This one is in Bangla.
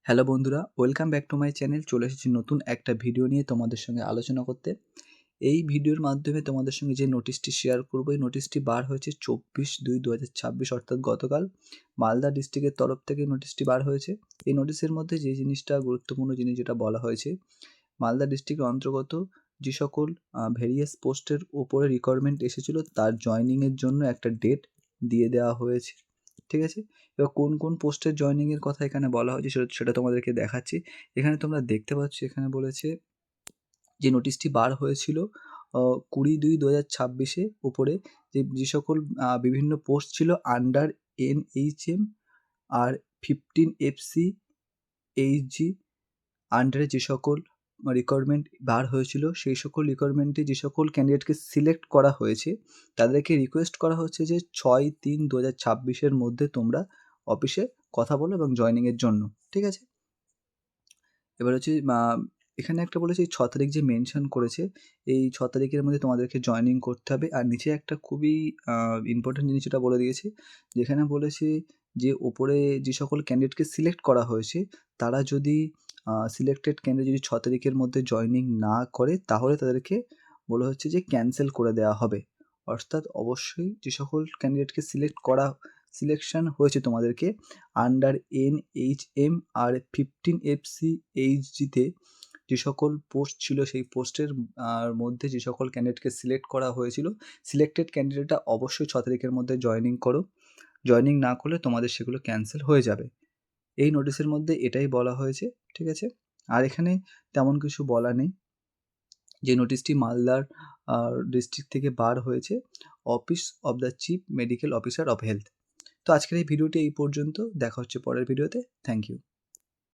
হ্যালো বন্ধুরা, welcome back to my channel. চলে এসেছি নতুন একটা ভিডিও নিয়ে তোমাদের সঙ্গে আলোচনা করতে। এই ভিডিওর মাধ্যমে তোমাদের সঙ্গে যে নোটিশটি শেয়ার করব, এই নোটিশটি বার হয়েছে 24/2/2026 অর্থাৎ গতকাল। মালদা ডিস্ট্রিক্টের তরফ থেকে নোটিশটি বার হয়েছে। এই নোটিশের মধ্যে যে জিনিসটা গুরুত্বপূর্ণ জিনিস যেটা বলা হয়েছে, মালদা ডিস্ট্রিক্টের অন্তর্গত যে সকল ভেরিয়াস পোস্টের ওপরে রিকোয়ারমেন্ট এসেছিল তার জয়েনিংয়ের জন্য একটা ডেট দিয়ে দেওয়া হয়েছে। ঠিক আছে? এবার কোন কোন পোস্টের জয়েনিংয়ের কথা এখানে বলা হয়েছে সেটা তোমাদেরকে দেখাচ্ছি। এখানে তোমরা দেখতে পাচ্ছ, এখানে বলেছে যে নোটিশটি বার হয়েছিল 20/2/2026 উপরে যে সকল বিভিন্ন পোস্ট ছিল আন্ডার NHM আর 15 FC HG আন্ডারে যে সকল রিকোয়ারমেন্ট বার হয়েছিল, সেই সকল রিকোয়ারমেন্টে যে সকল ক্যান্ডিডেটকে সিলেক্ট করা হয়েছে তাদেরকে রিকোয়েস্ট করা হচ্ছে যে 6/3/2026 মধ্যে তোমরা অফিসে কথা বলো এবং জয়েনিংয়ের জন্য। ঠিক আছে? এবার হচ্ছে এখানে একটা বলেছে এই 6 তারিখ যে মেনশন করেছে, এই 6 তারিখের মধ্যে তোমাদেরকে জয়েনিং করতে হবে। আর নিচে একটা খুবই ইম্পর্টেন্ট জিনিস যেটা বলে দিয়েছে, যেখানে বলেছে যে ওপরে যে সকল ক্যান্ডিডেটকে সিলেক্ট করা হয়েছে তারা যদি সিলেক্টেড ক্যান্ডিডেট যদি 6 তারিখের মধ্যে জয়েনিং না করে তাহলে তাদেরকে বলা হচ্ছে যে ক্যানসেল করে দেওয়া হবে। অর্থাৎ অবশ্যই যে সকল ক্যান্ডিডেটকে সিলেকশন হয়েছে তোমাদেরকে আন্ডার NHM আর 15 FC HGতে যে সকল পোস্ট ছিল সেই পোস্টের মধ্যে যে সকল ক্যান্ডিডেটকে সিলেক্ট করা হয়েছিল, সিলেক্টেড ক্যান্ডিডেটরা অবশ্যই 6 তারিখের মধ্যে জয়েনিং করো। জয়েনিং না করলে তোমাদের সেগুলো ক্যানসেল হয়ে যাবে। এই নোটিশের মধ্যে এটাই বলা হয়েছে। ঠিক আছে? আর এখানে তেমন কিছু বলা নেই। যে নোটিশটি মালদার ডিস্ট্রিক্ট থেকে বার হয়েছে, office of the chief medical officer of health. তো আজকের এই ভিডিওটি এই পর্যন্ত। দেখা হচ্ছে পরের ভিডিওতে। Thank you.